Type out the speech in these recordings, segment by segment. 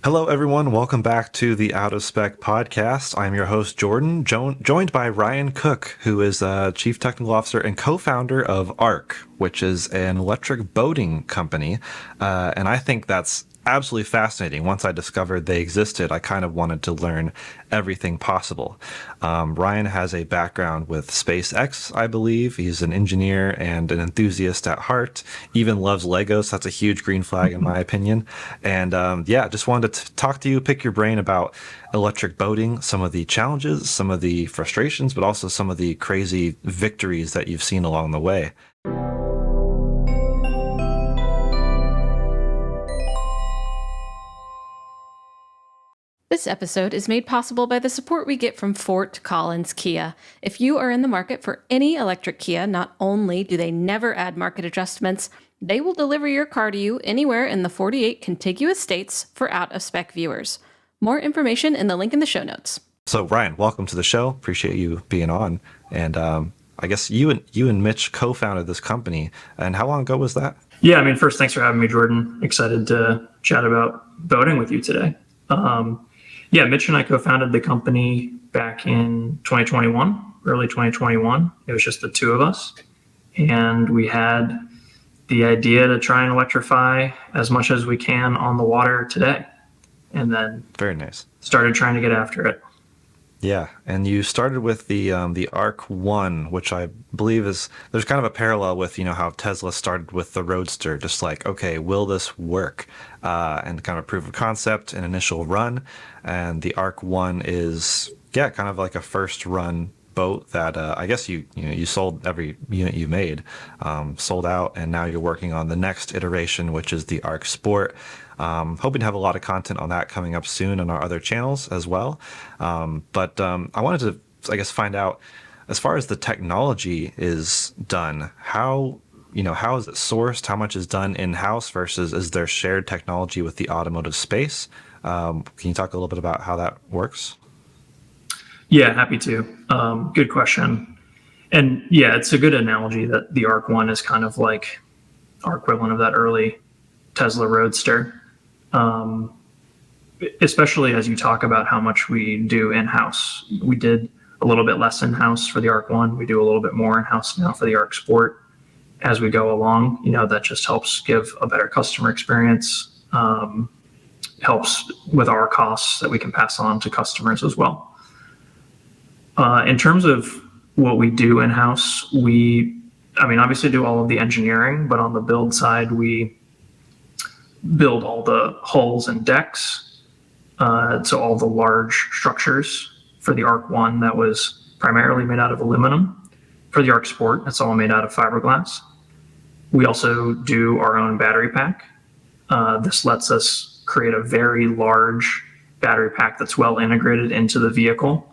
Hello, everyone. Welcome back to the Out of Spec podcast. I'm your host, Jordan, joined by Ryan Cook, who is Chief Technical Officer and co-founder of Arc, which is an electric boating company. And I think that's absolutely fascinating. Once I discovered they existed, I kind of wanted to learn everything possible. Ryan has a background with SpaceX, I believe. He's an engineer and an enthusiast at heart, even loves Legos. That's a huge green flag in my opinion. And yeah, just wanted to talk to you, pick your brain about electric boating, some of the challenges, some of the frustrations, but also some of the crazy victories that you've seen along the way. This episode is made possible by the support we get from Fort Collins Kia. If you are in the market for any electric Kia, not only do they never add market adjustments, they will deliver your car to you anywhere in the 48 contiguous states for out-of-spec viewers. More information in the link in the show notes. So Ryan, welcome to the show. Appreciate you being on. And I guess you and Mitch co-founded this company. And how long ago was that? Yeah, first, thanks for having me, Jordan. Excited to chat about boating with you today. Yeah, Mitch and I co-founded the company back in 2021, early 2021. It was just the two of us. And we had the idea to try and electrify as much as we can on the water today. And then Very nice. Started trying to get after it. Yeah, and you started with the Arc One, which I believe there's kind of a parallel with how Tesla started with the Roadster, just like, okay, will this work? And kind of proof of concept, an initial run, and the Arc One is kind of like a first run boat that I guess you sold every unit you made, sold out, and now you're working on the next iteration, which is the Arc Sport. Hoping to have a lot of content on that coming up soon on our other channels as well. But I wanted to, I guess, find out, as far as the technology is done, how is it sourced? How much is done in-house versus is there shared technology with the automotive space? Can you talk a little bit about how that works? Yeah, happy to. Good question. And yeah, it's a good analogy that the Arc One is kind of like our equivalent of that early Tesla Roadster. Especially as you talk about how much we do in-house. We did a little bit less in-house for the Arc One. We do a little bit more in-house now for the Arc Sport as we go along. That just helps give a better customer experience, helps with our costs that we can pass on to customers as well. In terms of what we do in-house, we obviously do all of the engineering, but on the build side, we build all the hulls and decks. So all the large structures for the Arc One, that was primarily made out of aluminum. For the Arc Sport, it's all made out of fiberglass. We also do our own battery pack. This lets us create a very large battery pack that's well integrated into the vehicle.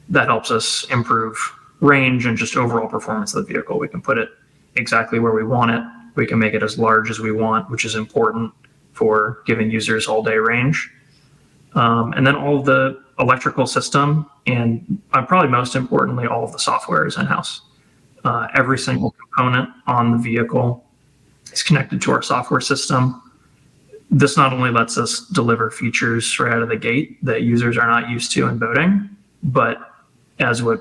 That helps us improve range and just overall performance of the vehicle. We can put it exactly where we want it. We can make it as large as we want, which is important for giving users all day range. And then all of the electrical system, and probably most importantly, all of the software is in-house. Every single component on the vehicle is connected to our software system. This not only lets us deliver features right out of the gate that users are not used to in boating, but as what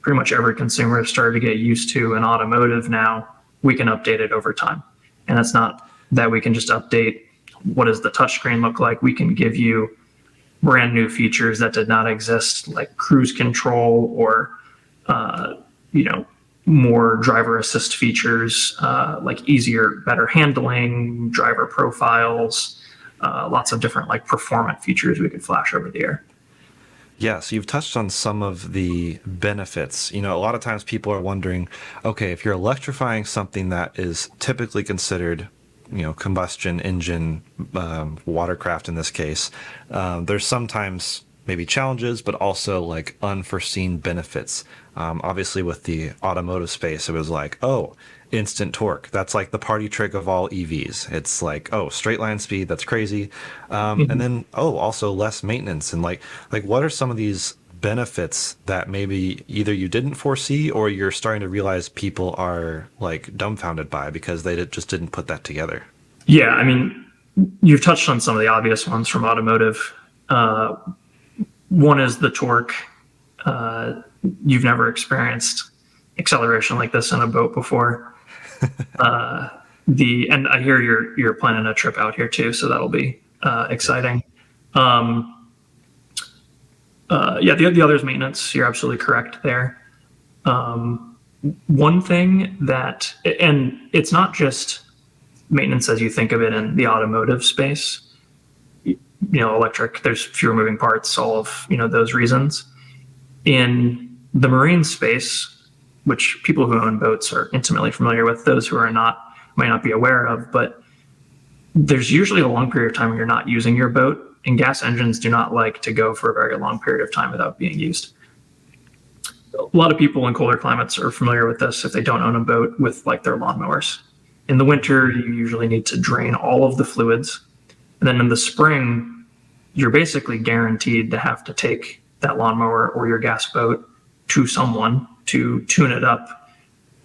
pretty much every consumer has started to get used to in automotive now, we can update it over time. And it's not that we can just update what does the touchscreen look like. We can give you brand new features that did not exist, like cruise control or more driver assist features, like easier, better handling, driver profiles, lots of different like performant features we could flash over the air. Yeah, so you've touched on some of the benefits. A lot of times people are wondering, okay, if you're electrifying something that is typically considered, combustion engine, watercraft in this case, there's sometimes maybe challenges, but also like unforeseen benefits. Obviously with the automotive space, it was like, oh, instant torque. That's like the party trick of all EVs. It's like, oh, straight line speed. That's crazy. And then, oh, also less maintenance. And like what are some of these benefits that maybe either you didn't foresee or you're starting to realize people are like dumbfounded by because they just didn't put that together? Yeah, you've touched on some of the obvious ones from automotive. One is the torque. You've never experienced acceleration like this in a boat before. And I hear you're planning a trip out here too, so that'll be exciting. The other is maintenance. You're absolutely correct there. One thing that, and it's not just maintenance as you think of it in the automotive space. Electric, there's fewer moving parts, all of those reasons. In the marine space, which people who own boats are intimately familiar with, those who are not might not be aware of, but there's usually a long period of time when you're not using your boat, and gas engines do not like to go for a very long period of time without being used. A lot of people in colder climates are familiar with this if they don't own a boat with like their lawnmowers. In the winter, you usually need to drain all of the fluids. And then in the spring, you're basically guaranteed to have to take that lawnmower or your gas boat to someone to tune it up,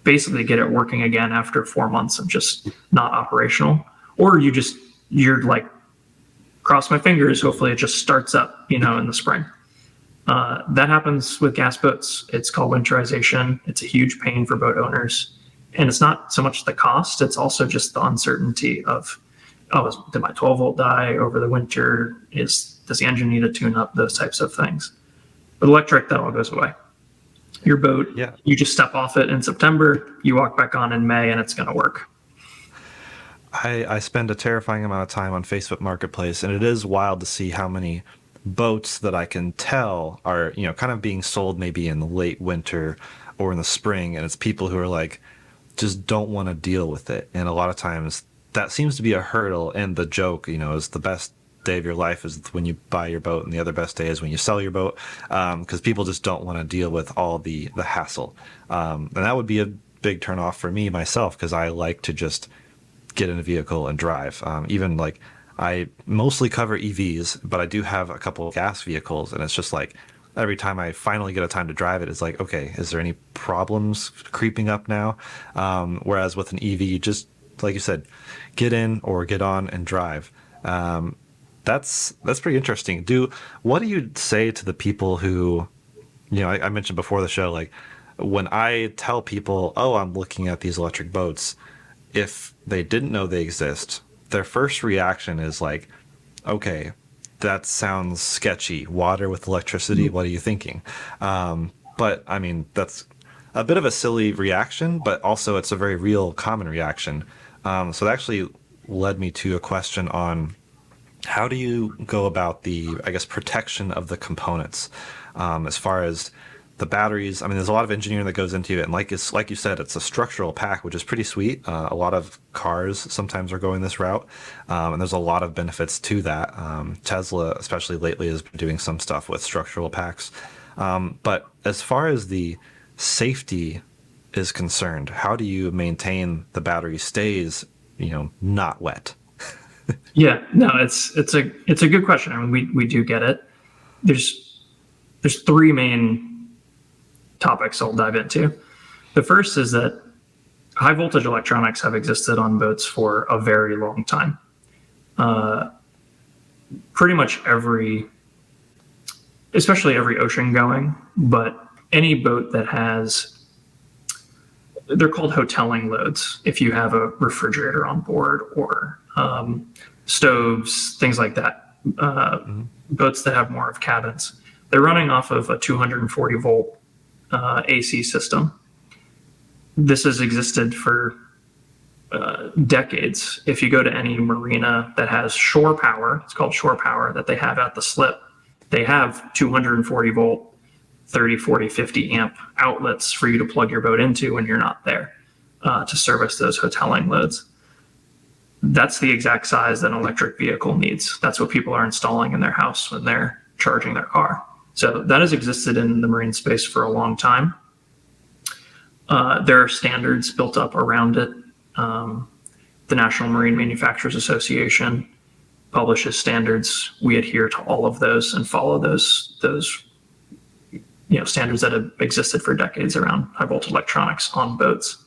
basically get it working again after 4 months of just not operational. Or you're like, cross my fingers, hopefully it just starts up, in the spring. That happens with gas boats. It's called winterization. It's a huge pain for boat owners. And it's not so much the cost, it's also just the uncertainty of, did my 12 volt die over the winter? Does the engine need a tune up? Those types of things. With electric, that all goes away. Your boat, you just step off it in September, you walk back on in May, and it's going to work. I spend a terrifying amount of time on Facebook Marketplace, and it is wild to see how many boats that I can tell are, kind of being sold maybe in the late winter or in the spring, and it's people who are like, just don't want to deal with it. And a lot of times that seems to be a hurdle, and the joke, is the best day of your life is when you buy your boat, and the other best day is when you sell your boat, because people just don't want to deal with all the hassle. And that would be a big turnoff for me myself, because I like to just get in a vehicle and drive. Even like I mostly cover EVs, but I do have a couple of gas vehicles, and it's just like every time I finally get a time to drive it, it's like, okay, is there any problems creeping up now? Whereas with an EV, you just, like you said, get in or get on and drive. That's pretty interesting. What do you say to the people who, I mentioned before the show, like when I tell people, oh, I'm looking at these electric boats, if they didn't know they exist, their first reaction is like, okay, that sounds sketchy. Water with electricity, what are you thinking? But I mean, that's a bit of a silly reaction, but also it's a very real common reaction. So it actually led me to a question on how do you go about the, protection of the components, as far as the batteries. I mean, there's a lot of engineering that goes into it, and like you said, it's a structural pack, which is pretty sweet. A lot of cars sometimes are going this route, and there's a lot of benefits to that. Tesla, especially lately, has been doing some stuff with structural packs. But as far as the safety is concerned, how do you maintain the battery stays, not wet? Yeah, no, it's a good question. I mean, we do get it. There's three main topics I'll dive into. The first is that high voltage electronics have existed on boats for a very long time. Pretty much especially every ocean going, but any boat that has, they're called hoteling loads. If you have a refrigerator on board or stoves, things like that, boats that have more of cabins, they're running off of a 240 volt AC system. This has existed for decades. If you go to any marina that has shore power, it's called shore power, that they have at the slip, they have 240 volt, 30, 40, 50 amp outlets for you to plug your boat into when you're not there to service those hoteling loads. That's the exact size that an electric vehicle needs. That's what people are installing in their house when they're charging their car. So that has existed in the marine space for a long time. There are standards built up around it. The National Marine Manufacturers Association publishes standards. We adhere to all of those and follow those standards that have existed for decades around high voltage electronics on boats.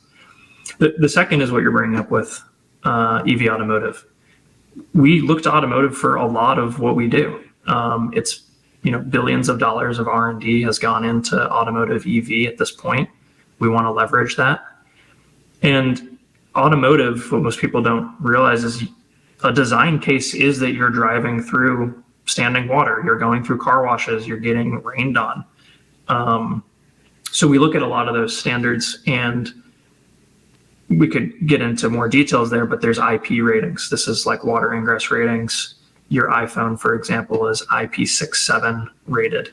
The second is what you're bringing up with EV automotive. we look to automotive for a lot of what we do. It's, billions of dollars of R&D has gone into automotive EV at this point. We want to leverage that. And automotive, what most people don't realize is a design case is that you're driving through standing water, you're going through car washes, you're getting rained on. So we look at a lot of those standards, and we could get into more details there, but there's IP ratings. This is like water ingress ratings. Your iPhone, for example, is IP67 rated.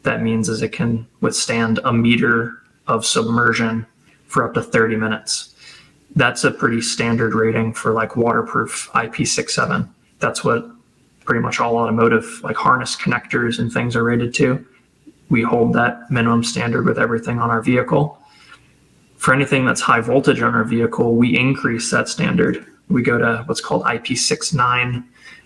That means is it can withstand a meter of submersion for up to 30 minutes. That's a pretty standard rating for like waterproof IP67. That's what pretty much all automotive like harness connectors and things are rated to. We hold that minimum standard with everything on our vehicle. For anything that's high voltage on our vehicle, we increase that standard. We go to what's called IP69,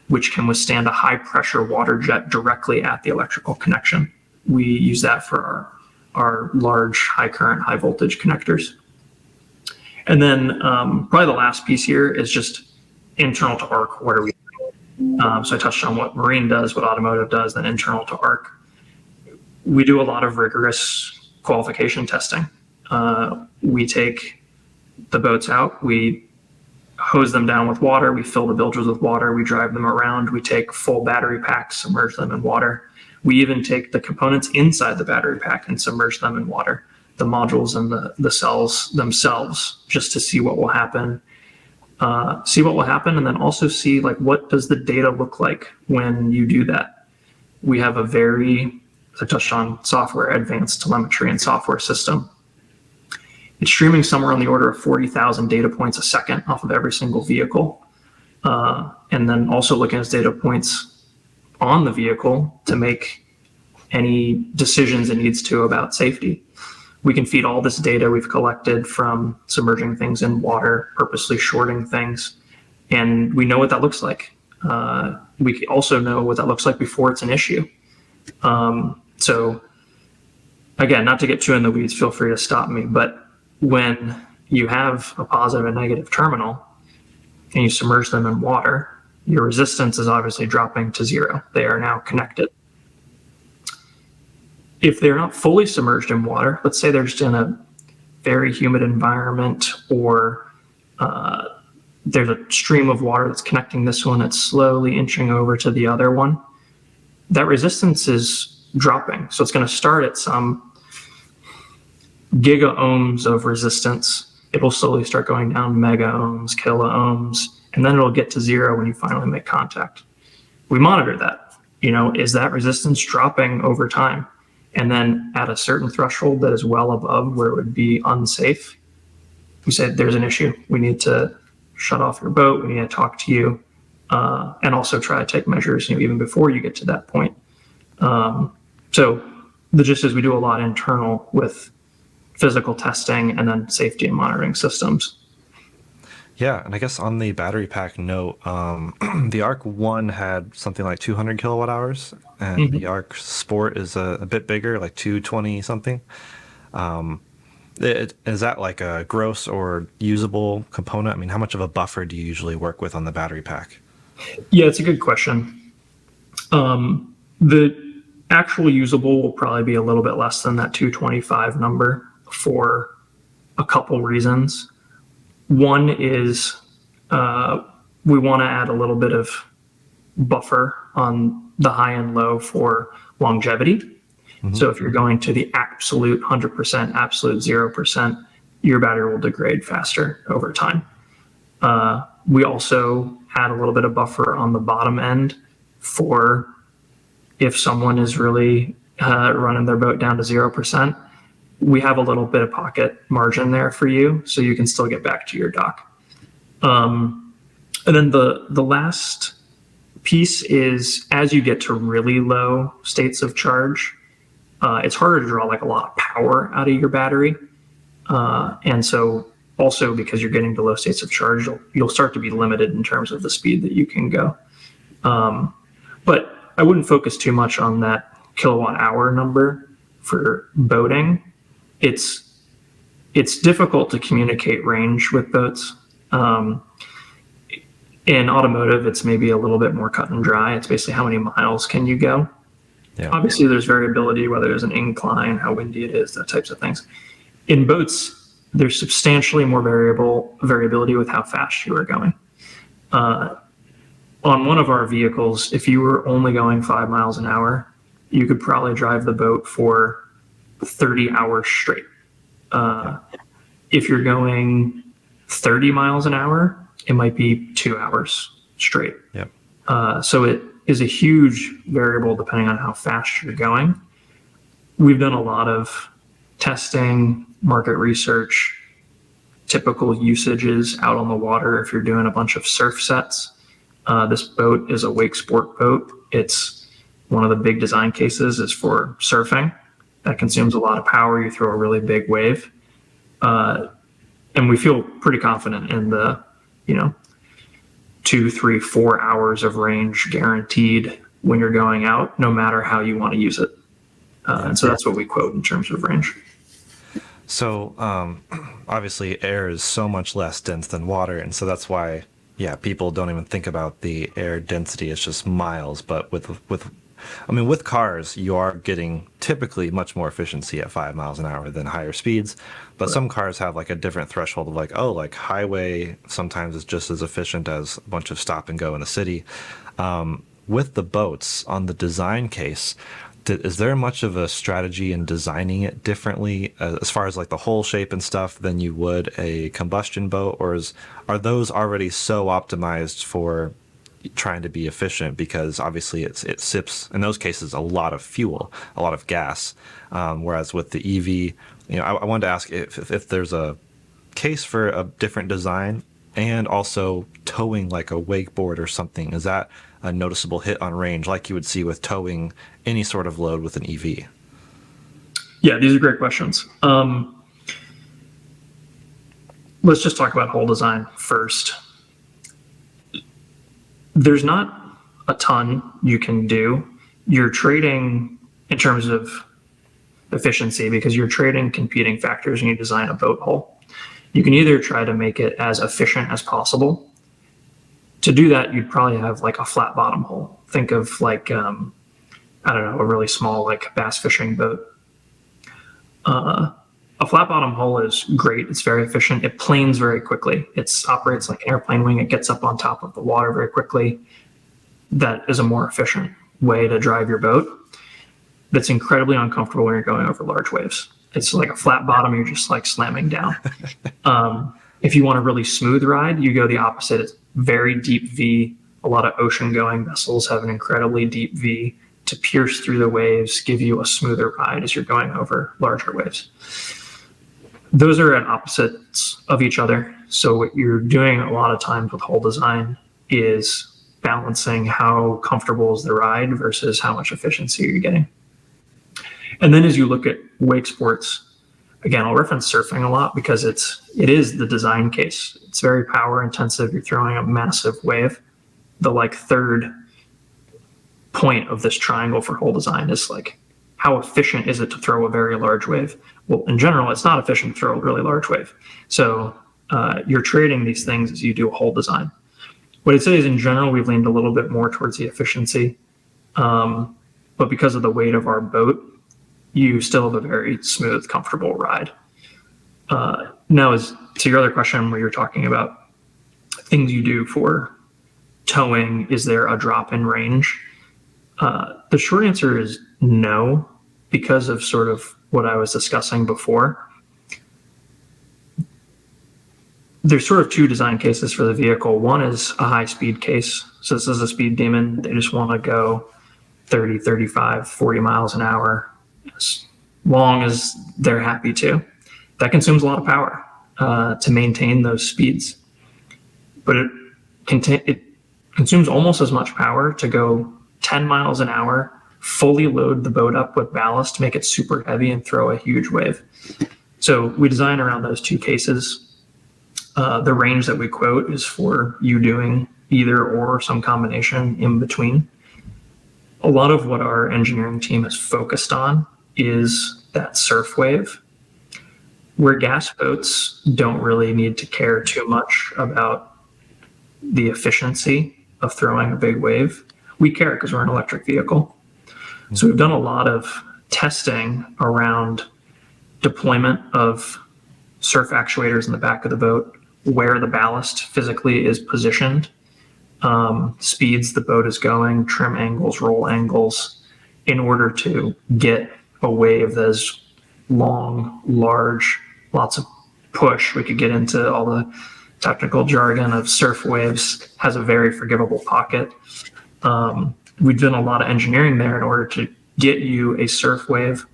which can withstand a high pressure water jet directly at the electrical connection. We use that for our large high current, high voltage connectors. And then probably the last piece here is just internal to Arc. What are we doing? So I touched on what marine does, what automotive does, then internal to Arc. We do a lot of rigorous qualification testing. We take the boats out, we hose them down with water, we fill the bilges with water, we drive them around, we take full battery packs, submerge them in water. We even take the components inside the battery pack and submerge them in water, the modules and the cells themselves, just to see what will happen. And then also see like what does the data look like when you do that. We have a very, as I touched on, software, advanced telemetry and software system. It's streaming somewhere on the order of 40,000 data points a second off of every single vehicle. And then also looking at data points on the vehicle to make any decisions it needs to about safety. We can feed all this data we've collected from submerging things in water, purposely shorting things, and we know what that looks like. We also know what that looks like before it's an issue. So again, not to get too in the weeds, feel free to stop me, but when you have a positive and negative terminal and you submerge them in water, your resistance is obviously dropping to zero. They are now connected. If they're not fully submerged in water, let's say they're just in a very humid environment, or there's a stream of water that's connecting this one that's slowly inching over to the other one, that resistance is dropping. So it's going to start at some giga ohms of resistance. It will slowly start going down mega ohms, kilo ohms, and then it'll get to zero when you finally make contact. We monitor that. Is that resistance dropping over time? And then at a certain threshold that is well above where it would be unsafe, we said there's an issue. We need to shut off your boat. We need to talk to you, and also try to take measures, even before you get to that point. So the gist is we do a lot internal with physical testing and then safety and monitoring systems. Yeah, and I guess on the battery pack note, the Arc 1 had something like 200 kilowatt hours, and the Arc Sport is a bit bigger, like 220 something. Is that like a gross or usable component? I mean, how much of a buffer do you usually work with on the battery pack? Yeah, it's a good question. The actual usable will probably be a little bit less than that 225 number for a couple reasons. One is we want to add a little bit of buffer on the high and low for longevity. So if you're going to the absolute 100%, absolute 0%, your battery will degrade faster over time. We also add a little bit of buffer on the bottom end for if someone is really running their boat down to 0%. We have a little bit of pocket margin there for you, so you can still get back to your dock. And then the last piece is, as you get to really low states of charge, it's harder to draw like a lot of power out of your battery. And so also because you're getting to low states of charge, you'll start to be limited in terms of the speed that you can go. But I wouldn't focus too much on that kilowatt hour number for boating. It's difficult to communicate range with boats. In automotive, it's maybe a little bit more cut and dry. It's basically how many miles can you go. Yeah. Obviously, there's variability, whether there's an incline, how windy it is, that types of things. In boats, there's substantially more variability with how fast you are going. On one of our vehicles, if you were only going 5 miles an hour, you could probably drive the boat for 30 hours straight. If you're going 30 miles an hour, it might be 2 hours straight. Yep. So it is a huge variable depending on how fast you're going. We've done a lot of testing, market research, typical usages out on the water if you're doing a bunch of surf sets. This boat is a wake sport boat. It's one of the big design cases is for surfing. That consumes a lot of power. You throw a really big wave. And we feel pretty confident in the, 2, 3, 4 hours of range guaranteed when you're going out, no matter how you want to use it. And so that's what we quote in terms of range. So obviously air is so much less dense than water, and so that's why people don't even think about the air density. It's just miles. But with cars, you are getting typically much more efficiency at 5 miles an hour than higher speeds. But some cars have like a different threshold of like highway sometimes is just as efficient as a bunch of stop and go in the city. With the boats on the design case, is there much of a strategy in designing it differently as far as like the hull shape and stuff than you would a combustion boat, or are those already so optimized for trying to be efficient? Because obviously it sips in those cases a lot of fuel, a lot of gas, whereas with the EV, I wanted to ask if there's a case for a different design, and also towing like a wakeboard or something. Is that a noticeable hit on range like you would see with towing any sort of load with an EV? Yeah, these are great questions. Let's just talk about hull design first. There's not a ton you can do. You're trading in terms of efficiency because you're trading competing factors when you design a boat hull. You can either try to make it as efficient as possible. To do that, you'd probably have like a flat bottom hull. Think of like, a really small like bass fishing boat. A flat bottom hull is great. It's very efficient. It planes very quickly. It operates like an airplane wing. It gets up on top of the water very quickly. That is a more efficient way to drive your boat. That's incredibly uncomfortable when you're going over large waves. It's like a flat bottom. You're just like slamming down. If you want a really smooth ride, you go the opposite. It's very deep V. A lot of ocean going vessels have an incredibly deep V to pierce through the waves, give you a smoother ride as you're going over larger waves. Those are at opposites of each other. So what you're doing a lot of times with hull design is balancing how comfortable is the ride versus how much efficiency you're getting. And then as you look at wake sports, again, I'll reference surfing a lot because it is the design case. It's very power intensive. You're throwing a massive wave. The like third point of this triangle for hull design is like, how efficient is it to throw a very large wave? Well, in general, it's not efficient to throw a really large wave. So you're trading these things as you do a hull design. What I'd say is in general, we've leaned a little bit more towards the efficiency. But because of the weight of our boat, you still have a very smooth, comfortable ride. Now, as to your other question where you're talking about things you do for towing, is there a drop in range? The short answer is no, because of sort of what I was discussing before. There's sort of two design cases for the vehicle. One is a high speed case. So this is a speed demon. They just want to go 30, 35, 40 miles an hour as long as they're happy to. That consumes a lot of power to maintain those speeds. But it consumes almost as much power to go 10 miles an hour, fully load the boat up with ballast, make it super heavy, and throw a huge wave. So we design around those two cases. The range that we quote is for you doing either or some combination in between. A lot of what our engineering team is focused on is that surf wave, where gas boats don't really need to care too much about the efficiency of throwing a big wave. We care because we're an electric vehicle. So we've done a lot of testing around deployment of surf actuators in the back of the boat, where the ballast physically is positioned, speeds the boat is going, trim angles, roll angles, in order to get a wave that is long, large, lots of push. We could get into all the technical jargon of surf waves, has a very forgivable pocket. We've done a lot of engineering there in order to get you a surf wave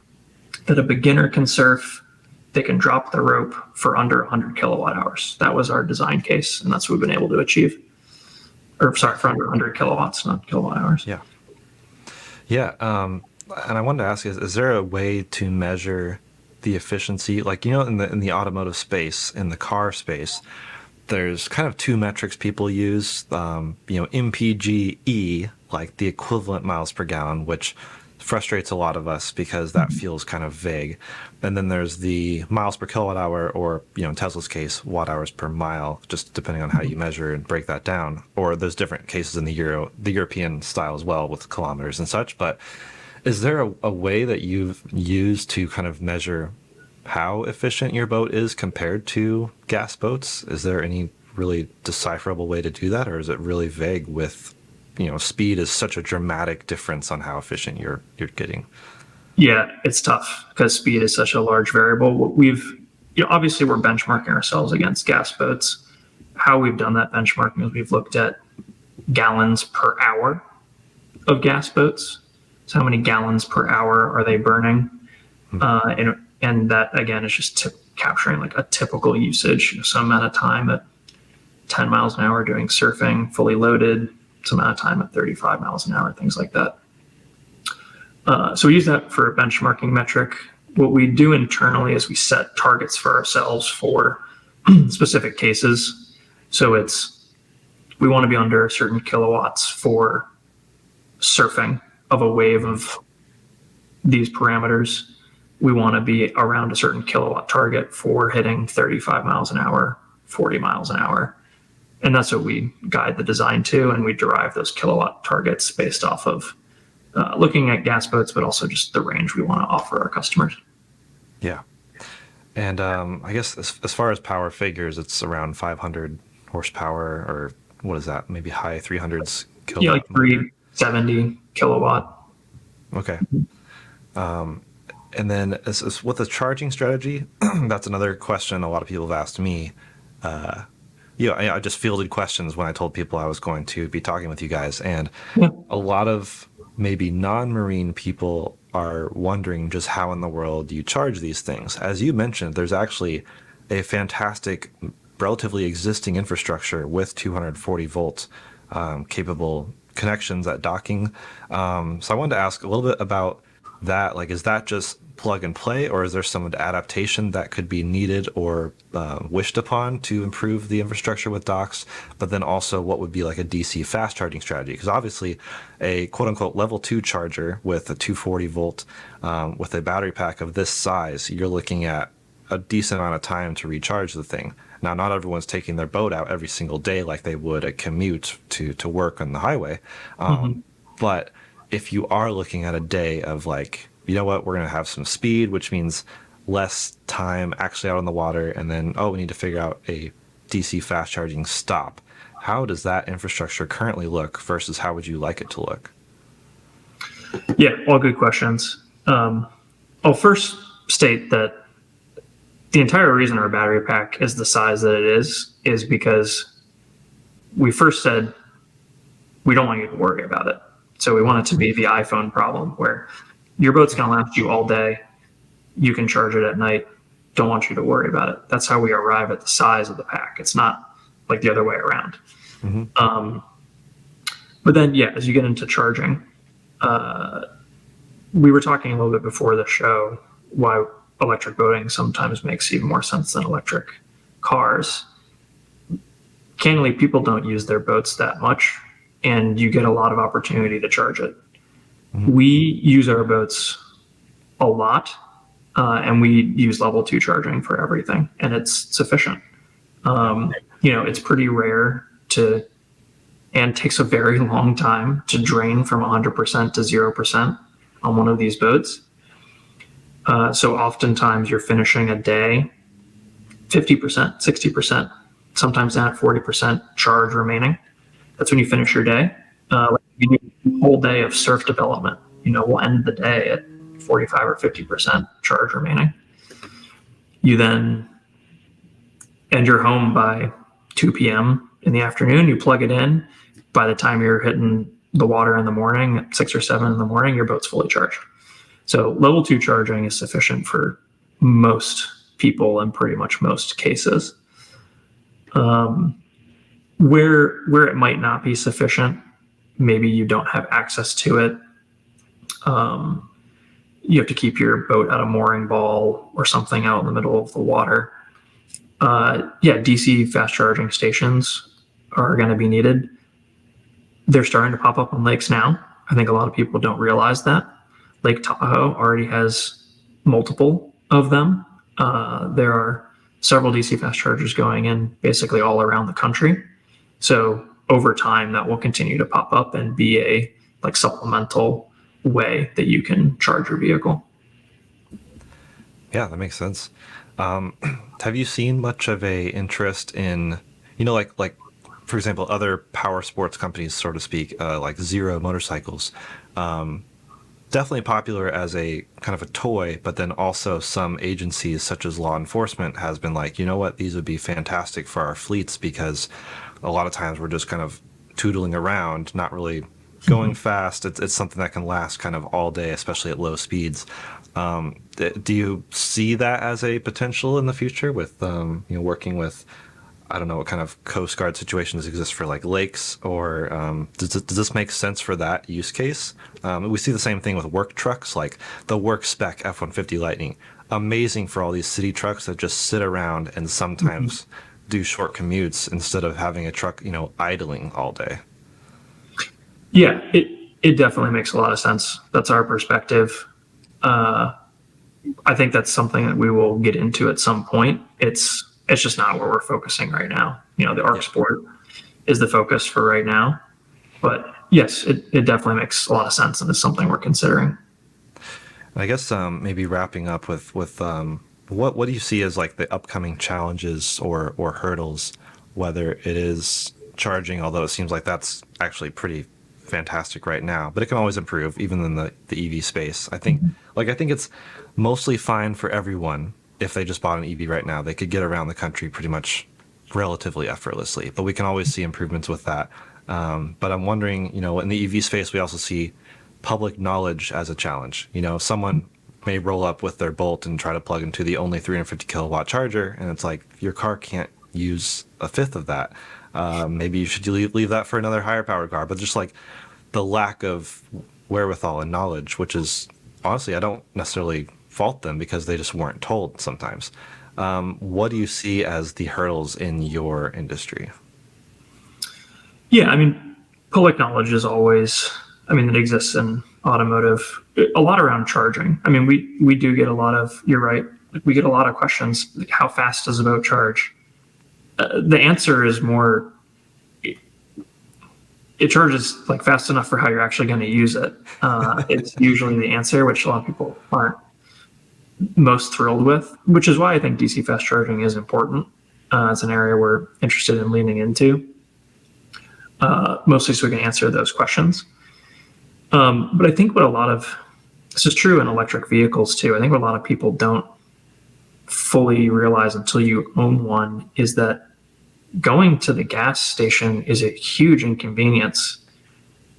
that a beginner can surf. They can drop the rope for under 100 kilowatt hours. That was our design case, and that's what we've been able to achieve. Or sorry, for under 100 kilowatts, not kilowatt hours. Yeah. Yeah. And I wanted to ask, is there a way to measure the efficiency? Like, in the automotive space, in the car space, there's kind of two metrics people use, MPGE, like the equivalent miles per gallon, which frustrates a lot of us because that feels kind of vague. And then there's the miles per kilowatt hour, or, in Tesla's case, watt hours per mile, just depending on how you measure and break that down. Or there's different cases in the European style as well with kilometers and such. But is there a way that you've used to kind of measure how efficient your boat is compared to gas boats? Is there any really decipherable way to do that, or is it really vague with, speed is such a dramatic difference on how efficient you're getting? Yeah, it's tough because speed is such a large variable. Obviously we're benchmarking ourselves against gas boats. How we've done that benchmarking is we've looked at gallons per hour of gas boats. So how many gallons per hour are they burning? And that, again, is just capturing like a typical usage, some amount of time at 10 miles an hour doing surfing, fully loaded, some amount of time at 35 miles an hour, things like that. So we use that for a benchmarking metric. What we do internally is we set targets for ourselves for specific cases. So we want to be under certain kilowatts for surfing of a wave of these parameters. We want to be around a certain kilowatt target for hitting 35 miles an hour, 40 miles an hour. And that's what we guide the design to. And we derive those kilowatt targets based off of looking at gas boats, but also just the range we want to offer our customers. Yeah. And I guess as far as power figures, it's around 500 horsepower, or what is that? Maybe high 300s kilowatt. Yeah, like 370 kilowatt. Okay. And then as with the charging strategy, that's another question a lot of people have asked me. I just fielded questions when I told people I was going to be talking with you guys. And a lot of maybe non-marine people are wondering just how in the world you charge these things. As you mentioned, there's actually a fantastic, relatively existing infrastructure with 240 volt capable connections at docking. So I wanted to ask a little bit about that. Like, is that just plug and play, or is there some adaptation that could be needed or wished upon to improve the infrastructure with docks? But then also, what would be like a DC fast charging strategy? Because obviously a quote unquote level 2 charger with a 240 volt with a battery pack of this size, you're looking at a decent amount of time to recharge the thing. Now, not everyone's taking their boat out every single day like they would a commute to work on the highway. But if you are looking at a day of like, you know what, we're going to have some speed, which means less time actually out on the water. And then, we need to figure out a DC fast charging stop. How does that infrastructure currently look versus how would you like it to look? Yeah, all good questions. I'll first state that the entire reason our battery pack is the size that it is because we first said we don't want you to worry about it. So we want it to be the iPhone problem where your boat's going to last you all day. You can charge it at night. Don't want you to worry about it. That's how we arrive at the size of the pack. It's not like the other way around. But then, as you get into charging, we were talking a little bit before the show why electric boating sometimes makes even more sense than electric cars. Candidly, people don't use their boats that much, and you get a lot of opportunity to charge it. We use our boats a lot, and we use level 2 charging for everything, and it's sufficient. It's pretty rare to and takes a very long time to drain from 100% to 0% on one of these boats. So oftentimes you're finishing a day 50%, 60%, sometimes down at 40% charge remaining. That's when you finish your day. Like you do a whole day of surf development. We'll end the day at 45 or 50% charge remaining. You then end your home by 2 p.m. in the afternoon. You plug it in. By the time you're hitting the water in the morning, at 6 or 7 in the morning, your boat's fully charged. So level 2 charging is sufficient for most people in pretty much most cases. Where it might not be sufficient, maybe you don't have access to it. You have to keep your boat at a mooring ball or something out in the middle of the water. DC fast charging stations are going to be needed. They're starting to pop up on lakes now. I think a lot of people don't realize that. Lake Tahoe already has multiple of them. There are several DC fast chargers going in basically all around the country. So over time, that will continue to pop up and be a supplemental way that you can charge your vehicle. Yeah, that makes sense. Have you seen much of a interest in, like for example, other power sports companies, so to speak, like Zero motorcycles? Definitely popular as a kind of a toy, but then also some agencies such as law enforcement has been like, these would be fantastic for our fleets, because a lot of times we're just kind of tootling around, not really going fast. It's something that can last kind of all day, especially at low speeds. Do you see that as a potential in the future with, working with, I don't know what kind of Coast Guard situations exist for like lakes, or does this make sense for that use case? We see the same thing with work trucks, like the work Spec F-150 Lightning. Amazing for all these city trucks that just sit around and sometimes do short commutes instead of having a truck, idling all day. Yeah, it definitely makes a lot of sense. That's our perspective. I think that's something that we will get into at some point. It's just not where we're focusing right now. The Arc Sport is the focus for right now. But yes, it definitely makes a lot of sense, and it's something we're considering. I guess maybe wrapping up with what do you see as like the upcoming challenges or hurdles, whether it is charging, although it seems like that's actually pretty fantastic right now, but it can always improve, even in the EV space. I think it's mostly fine for everyone. If they just bought an EV right now, they could get around the country pretty much relatively effortlessly, but we can always see improvements with that. But I'm wondering, in the EV space, we also see public knowledge as a challenge. Someone may roll up with their Bolt and try to plug into the only 350 kilowatt charger, and it's like, your car can't use a fifth of that. Maybe you should leave that for another higher powered car, but just like the lack of wherewithal and knowledge, which is honestly, I don't necessarily fault them because they just weren't told sometimes. What do you see as the hurdles in your industry? Yeah, public knowledge is always, it exists in automotive, a lot around charging. We do get a lot of, you're right, we get a lot of questions, like how fast does a boat charge? The answer is more, it charges like fast enough for how you're actually going to use it. It's usually the answer, which a lot of people aren't most thrilled with, which is why I think DC fast charging is important. It's an area we're interested in leaning into, mostly so we can answer those questions. But I think this is true in electric vehicles too. I think what a lot of people don't fully realize until you own one is that going to the gas station is a huge inconvenience.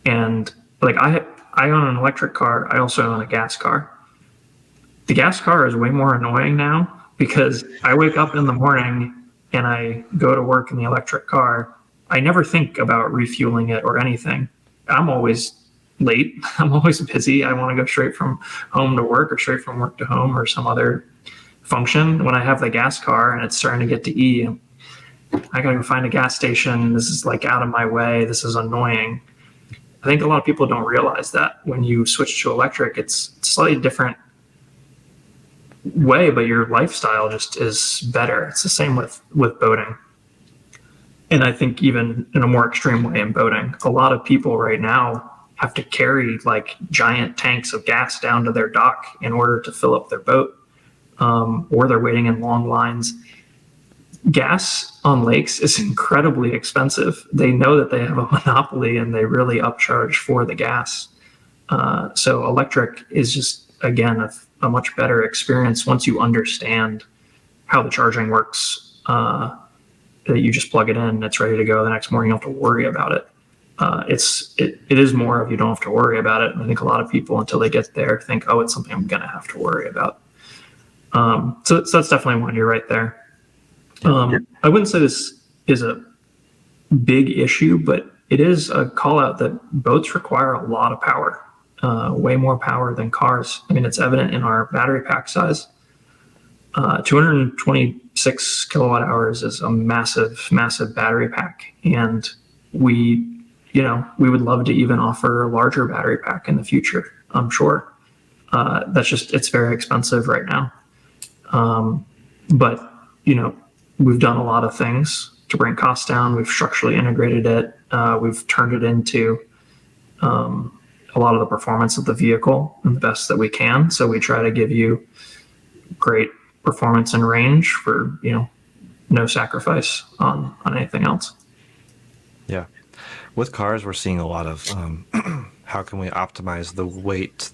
And like I own an electric car. I also own a gas car. The gas car is way more annoying now because I wake up in the morning and I go to work in the electric car. I never think about refueling it or anything. I'm always late. I'm always busy. I want to go straight from home to work or straight from work to home or some other function. When I have the gas car and it's starting to get to E, I got to go find a gas station. This is like out of my way. This is annoying. I think a lot of people don't realize that when you switch to electric, it's a slightly different way, but your lifestyle just is better. It's the same with boating. And I think even in a more extreme way in boating, a lot of people right now have to carry like giant tanks of gas down to their dock in order to fill up their boat, or they're waiting in long lines. Gas on lakes is incredibly expensive. They know that they have a monopoly and they really upcharge for the gas. So electric is just, again, a much better experience once you understand how the charging works. That you just plug it in, it's ready to go the next morning. You don't have to worry about it. It is more of you don't have to worry about it. And I think a lot of people, until they get there, think, oh, it's something I'm going to have to worry about. So that's definitely one. You're right there. I wouldn't say this is a big issue, but it is a call out that boats require a lot of power, way more power than cars. I mean, it's evident in our battery pack size. 226 kilowatt hours is a massive, massive battery pack. And we would love to even offer a larger battery pack in the future, I'm sure. It's very expensive right now. But, we've done a lot of things to bring costs down. We've structurally integrated it. We've turned it into a lot of the performance of the vehicle and the best that we can. So we try to give you great performance and range for, no sacrifice on anything else. Yeah. With cars, we're seeing a lot of how can we optimize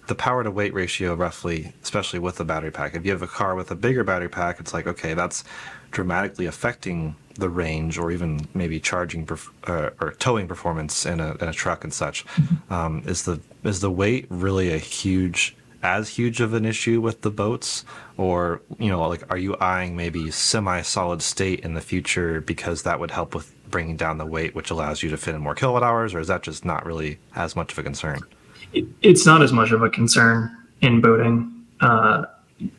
the power to weight ratio roughly, especially with the battery pack. If you have a car with a bigger battery pack, it's like, okay, that's dramatically affecting the range or even maybe charging or towing performance in a truck and such. Is the weight really as huge of an issue with the boats, or are you eyeing maybe semi-solid state in the future because that would help with bringing down the weight, which allows you to fit in more kilowatt hours, or is that just not really as much of a concern? It's not as much of a concern in boating.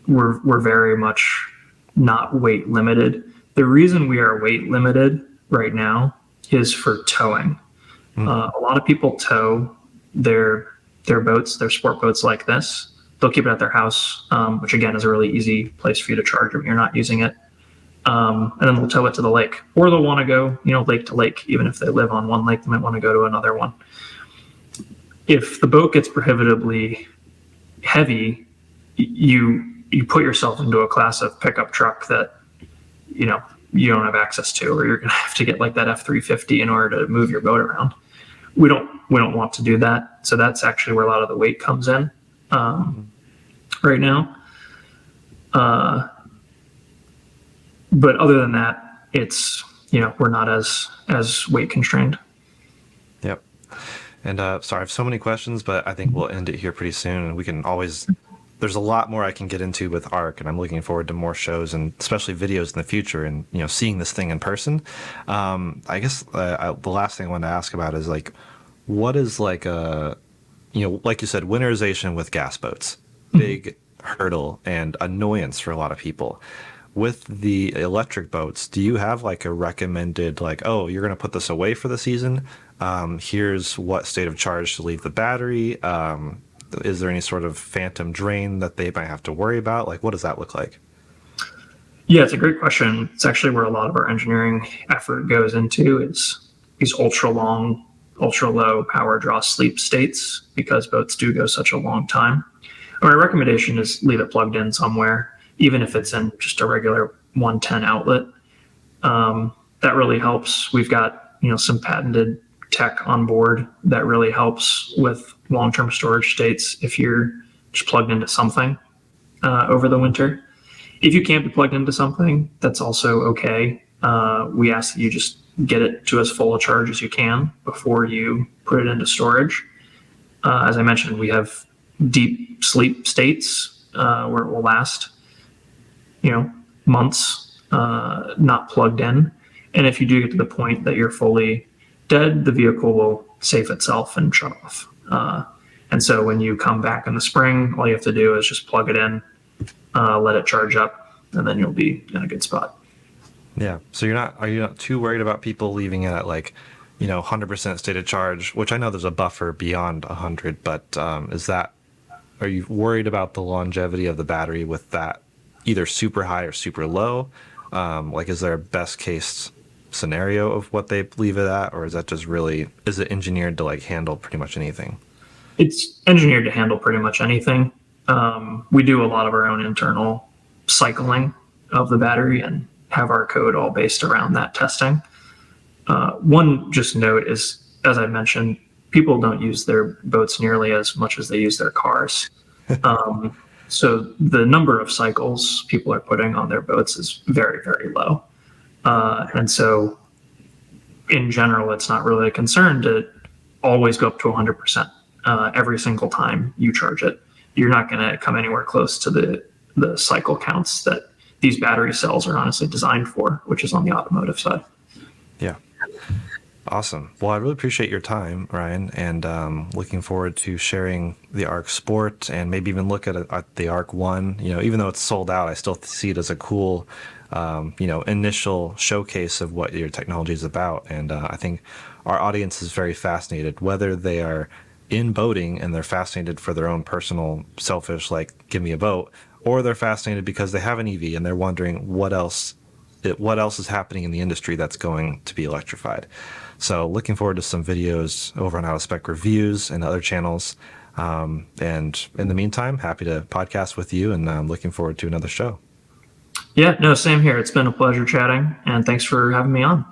We're very much not weight limited. The reason we are weight limited right now is for towing. A lot of people tow their boats, their sport boats like this. They'll keep it at their house, which again is a really easy place for you to charge when you're not using it. And then they'll tow it to the lake, or they'll want to go, lake to lake. Even if they live on one lake, they might want to go to another one. If the boat gets prohibitively heavy, you put yourself into a class of pickup truck that, you don't have access to, or you're going to have to get like that F-350 in order to move your boat around. We don't want to do that. So that's actually where a lot of the weight comes in right now. But other than that, it's, we're not as weight constrained. Yep. And sorry, I have so many questions, but I think we'll end it here pretty soon. And we can always, there's a lot more I can get into with Arc, and I'm looking forward to more shows and especially videos in the future and, seeing this thing in person. I guess the last thing I wanted to ask about is what is like like you said, winterization with gas boats, big hurdle and annoyance for a lot of people. With the electric boats, do you have a recommended oh, you're going to put this away for the season? Here's what state of charge to leave the battery. Is there any sort of phantom drain that they might have to worry about? What does that look like? Yeah, it's a great question. It's actually where a lot of our engineering effort goes into. It's these ultra long, ultra low power draw sleep states, because boats do go such a long time. My recommendation is leave it plugged in somewhere, even if it's in just a regular 110 outlet. That really helps. We've got, some patented tech on board that really helps with long-term storage states if you're just plugged into something over the winter. If you can't be plugged into something, that's also okay. We ask that you just get it to as full a charge as you can before you put it into storage. As I mentioned, we have deep sleep states where it will last months not plugged in. And if you do get to the point that you're fully dead, the vehicle will save itself and shut off. And so when you come back in the spring, all you have to do is just plug it in, let it charge up, and then you'll be in a good spot. Yeah. So are you not too worried about people leaving it at 100% state of charge, which I know there's a buffer beyond 100, but are you worried about the longevity of the battery with that either super high or super low? Is there a best case scenario of what they leave it at, or is that just really, is it engineered to like handle pretty much anything? It's engineered to handle pretty much anything. We do a lot of our own internal cycling of the battery and have our code all based around that testing. One just note is, as I mentioned, people don't use their boats nearly as much as they use their cars. So the number of cycles people are putting on their boats is very, very low. And so in general, it's not really a concern to always go up to 100% every single time you charge it. You're not going to come anywhere close to the cycle counts that these battery cells are honestly designed for, which is on the automotive side. Yeah. Awesome. Well, I really appreciate your time, Ryan, and looking forward to sharing the Arc Sport and maybe even look at the Arc 1. You know, even though it's sold out, I still see it as a cool, initial showcase of what your technology is about. And I think our audience is very fascinated, whether they are in boating and they're fascinated for their own personal, selfish, like, give me a boat, or they're fascinated because they have an EV and they're wondering what else is happening in the industry that's going to be electrified. So looking forward to some videos over on Out of Spec Reviews and other channels. And in the meantime, happy to podcast with you, and I'm looking forward to another show. Yeah, no, same here. It's been a pleasure chatting, and thanks for having me on.